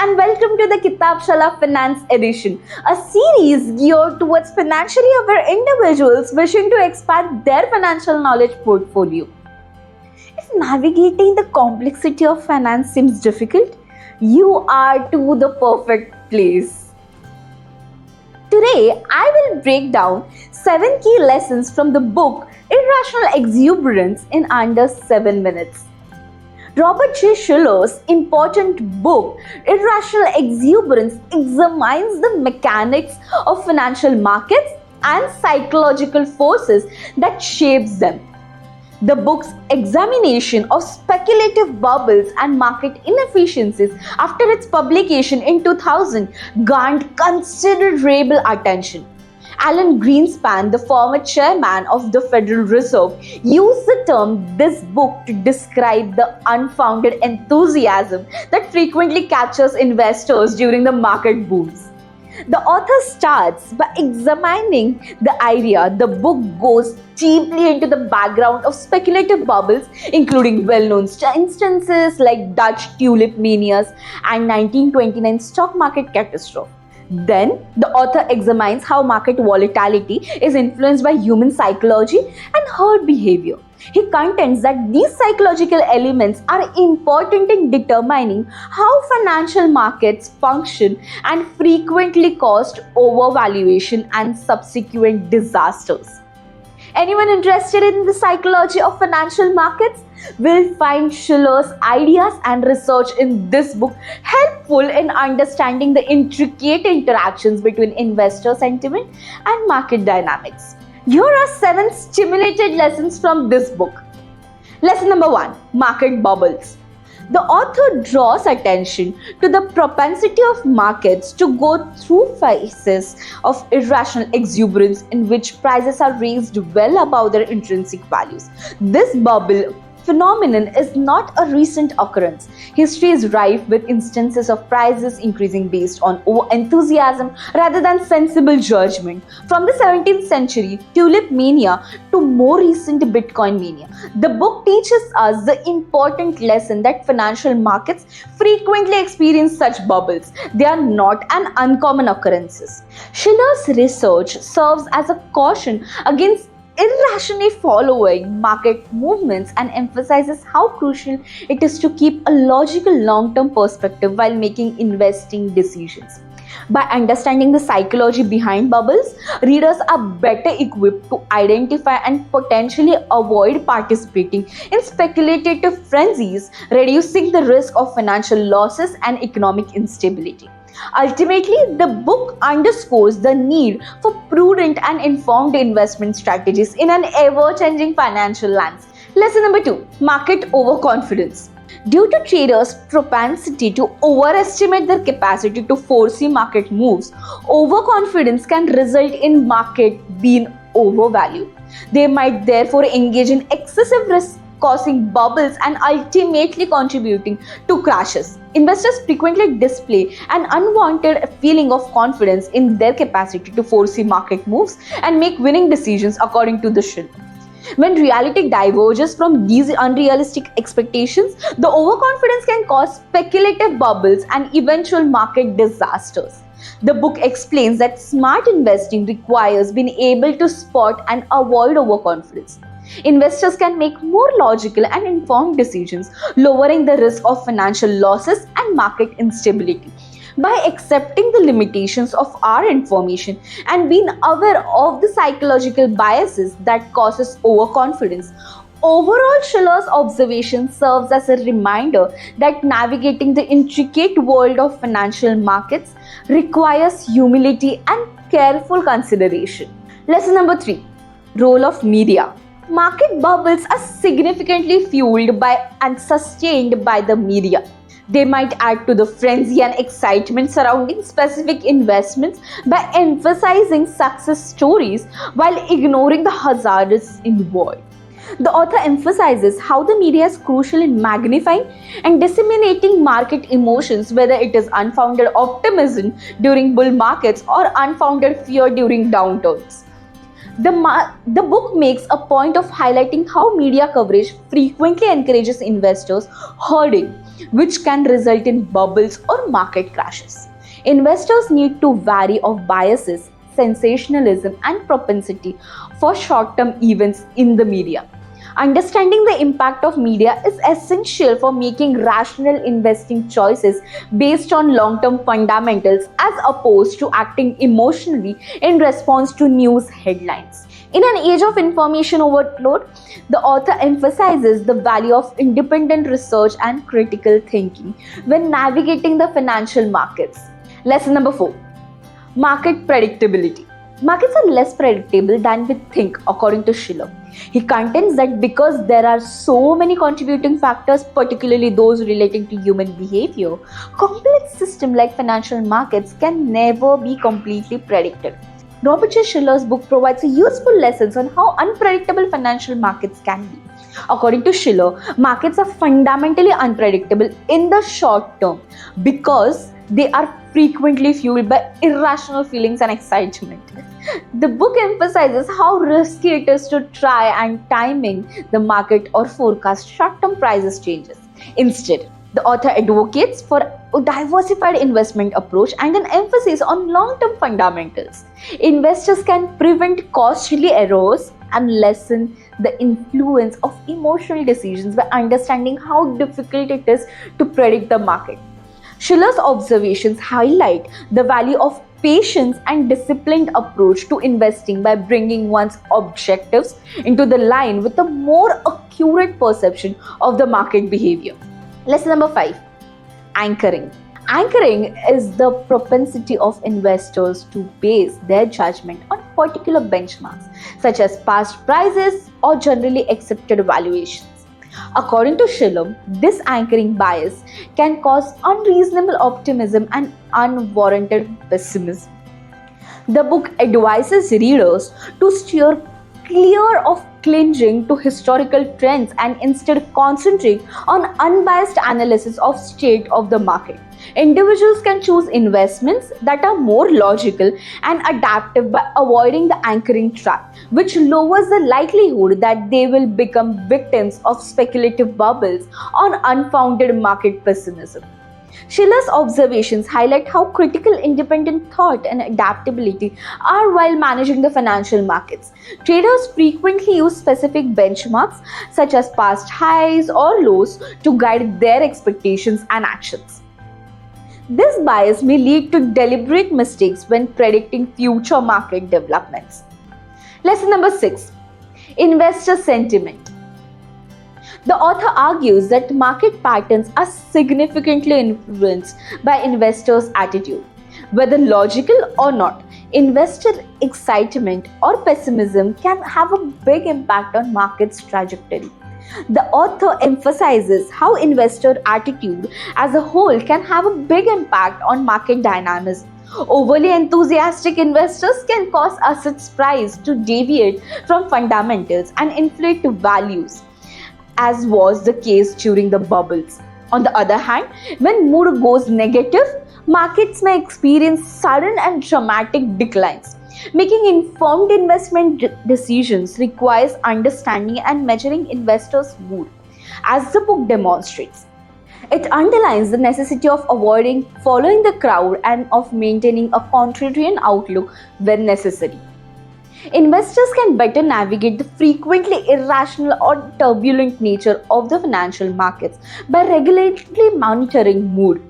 and welcome to the Kitabhshla Finance Edition, a series geared towards financially aware individuals wishing to expand their financial knowledge portfolio. If navigating the complexity of finance seems difficult, you are to the perfect place. Today, I will break down 7 key lessons from the book Irrational Exuberance in under 7 minutes. Robert J. Shiller's important book, Irrational Exuberance, examines the mechanics of financial markets and psychological forces that shapes them. The book's examination of speculative bubbles and market inefficiencies after its publication in 2000 garnered considerable attention. Alan Greenspan, the former chairman of the Federal Reserve, used the term "this book" to describe the unfounded enthusiasm that frequently captures investors during the market booms. The author starts by examining the idea. The book goes deeply into the background of speculative bubbles, including well-known instances like Dutch tulip manias and 1929 stock market catastrophe. Then, the author examines how market volatility is influenced by human psychology and herd behavior. He contends that these psychological elements are important in determining how financial markets function and frequently cause overvaluation and subsequent disasters. Anyone interested in the psychology of financial markets will find Shiller's ideas and research in this book helpful in understanding the intricate interactions between investor sentiment and market dynamics. Here are 7 stimulated lessons from this book. Lesson number 1: Market bubbles. The author draws attention to the propensity of markets to go through phases of irrational exuberance in which prices are raised well above their intrinsic values. This bubble phenomenon is not a recent occurrence. History is rife with instances of prices increasing based on enthusiasm rather than sensible judgment. From the 17th century tulip mania to more recent Bitcoin mania, the book teaches us the important lesson that financial markets frequently experience such bubbles. They are not an uncommon occurrences. Shiller's research serves as a caution against irrationally following market movements and emphasizes how crucial it is to keep a logical long-term perspective while making investing decisions. By understanding the psychology behind bubbles, readers are better equipped to identify and potentially avoid participating in speculative frenzies, reducing the risk of financial losses and economic instability. Ultimately, the book underscores the need for prudent and informed investment strategies in an ever-changing financial landscape. Lesson number 2: Market overconfidence. Due to traders' propensity to overestimate their capacity to foresee market moves, overconfidence can result in market being overvalued. They might therefore engage in excessive risk, causing bubbles and ultimately contributing to crashes. Investors frequently display an unwanted feeling of confidence in their capacity to foresee market moves and make winning decisions according to the Shiller. When reality diverges from these unrealistic expectations, the overconfidence can cause speculative bubbles and eventual market disasters. The book explains that smart investing requires being able to spot and avoid overconfidence. Investors can make more logical and informed decisions, lowering the risk of financial losses and market instability. By accepting the limitations of our information and being aware of the psychological biases that causes overconfidence, overall Shiller's observation serves as a reminder that navigating the intricate world of financial markets requires humility and careful consideration. Lesson number 3: Role of media. Market bubbles are significantly fueled by and sustained by the media. They might add to the frenzy and excitement surrounding specific investments by emphasizing success stories while ignoring the hazards involved. The author emphasizes how the media is crucial in magnifying and disseminating market emotions, whether it is unfounded optimism during bull markets or unfounded fear during downturns. The book makes a point of highlighting how media coverage frequently encourages investors hoarding, which can result in bubbles or market crashes. Investors need to vary of biases, sensationalism, and propensity for short-term events in the media. Understanding the impact of media is essential for making rational investing choices based on long-term fundamentals as opposed to acting emotionally in response to news headlines. In an age of information overload, the author emphasizes the value of independent research and critical thinking when navigating the financial markets. Lesson number 4. Market predictability. Markets are less predictable than we think, according to Shiller. He contends that because there are so many contributing factors, particularly those relating to human behavior, complex systems like financial markets can never be completely predicted. Robert J. Shiller's book provides useful lessons on how unpredictable financial markets can be. According to Shiller, markets are fundamentally unpredictable in the short term because they are frequently fueled by irrational feelings and excitement. The book emphasizes how risky it is to try and timing the market or forecast short-term prices changes. Instead, the author advocates for a diversified investment approach and an emphasis on long-term fundamentals. Investors can prevent costly errors and lessen the influence of emotional decisions by understanding how difficult it is to predict the market. Shiller's observations highlight the value of patience and disciplined approach to investing by bringing one's objectives into the line with a more accurate perception of the market behavior. Lesson number 5. Anchoring. Anchoring is the propensity of investors to base their judgment on particular benchmarks such as past prices or generally accepted valuations. According to Shiller, this anchoring bias can cause unreasonable optimism and unwarranted pessimism. The book advises readers to steer clear of clinging to historical trends and instead concentrate on unbiased analysis of state of the market. Individuals can choose investments that are more logical and adaptive by avoiding the anchoring trap, which lowers the likelihood that they will become victims of speculative bubbles or unfounded market pessimism. Shiller's observations highlight how critical independent thought and adaptability are while managing the financial markets. Traders frequently use specific benchmarks such as past highs or lows to guide their expectations and actions. This bias may lead to deliberate mistakes when predicting future market developments. Lesson number 6. Investor sentiment. The author argues that market patterns are significantly influenced by investors' attitude. Whether logical or not, investor excitement or pessimism can have a big impact on market's trajectory. The author emphasizes how investor attitude as a whole can have a big impact on market dynamism. Overly enthusiastic investors can cause assets price to deviate from fundamentals and inflate values, as was the case during the bubbles. On the other hand, when mood goes negative, markets may experience sudden and dramatic declines. Making informed investment decisions requires understanding and measuring investors' mood, as the book demonstrates. It underlines the necessity of avoiding following the crowd and of maintaining a contrarian outlook when necessary. Investors can better navigate the frequently irrational or turbulent nature of the financial markets by regularly monitoring mood.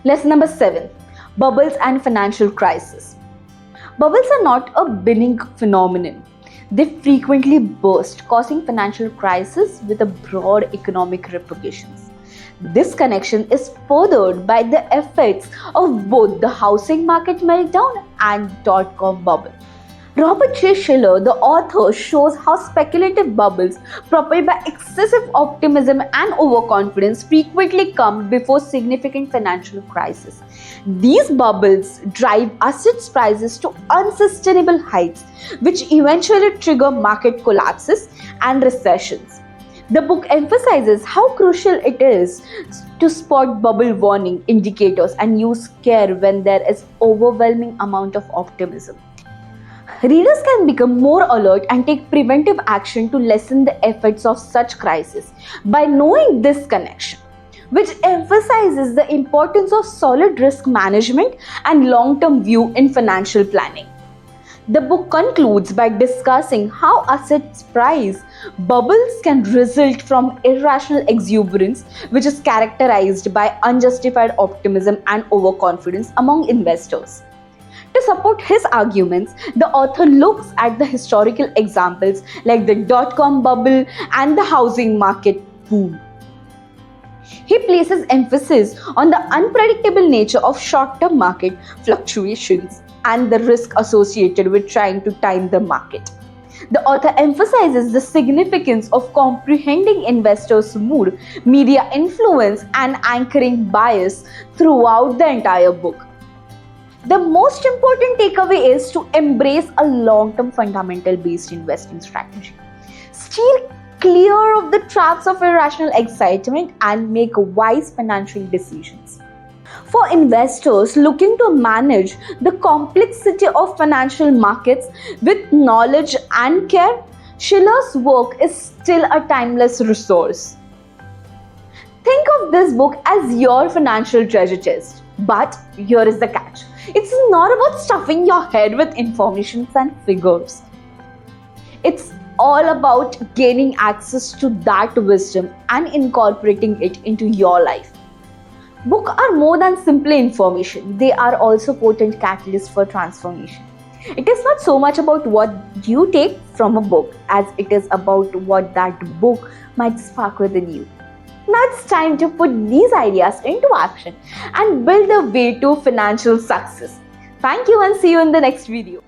Lesson number 7. Bubbles and financial crisis. Bubbles are not a benign phenomenon. They frequently burst, causing financial crises with a broad economic repercussions. This connection is furthered by the effects of both the housing market meltdown and dot-com bubble. Robert J. Shiller, the author, shows how speculative bubbles propelled by excessive optimism and overconfidence frequently come before significant financial crises. These bubbles drive assets prices to unsustainable heights, which eventually trigger market collapses and recessions. The book emphasizes how crucial it is to spot bubble warning indicators and use care when there is overwhelming amount of optimism. Readers can become more alert and take preventive action to lessen the effects of such crises by knowing this connection. which emphasizes the importance of solid risk management and long-term view in financial planning. The book concludes by discussing how assets price bubbles can result from irrational exuberance, which is characterized by unjustified optimism and overconfidence among investors. To support his arguments, the author looks at the historical examples like the dot-com bubble and the housing market boom. He places emphasis on the unpredictable nature of short-term market fluctuations and the risk associated with trying to time the market. The author emphasizes the significance of comprehending investors' mood, media influence, and anchoring bias throughout the entire book. The most important takeaway is to embrace a long-term fundamental-based investing strategy. Steer clear of the traps of irrational excitement and make wise financial decisions. For investors looking to manage the complexity of financial markets with knowledge and care, Shiller's work is still a timeless resource. Think of this book as your financial treasure chest. But here is the catch. It's not about stuffing your head with information and figures. It's all about gaining access to that wisdom and incorporating it into your life. Books are more than simply information. They are also potent catalysts for transformation. It is not so much about what you take from a book as it is about what that book might spark within you. Now it's time to put these ideas into action and build a way to financial success. Thank you and see you in the next video.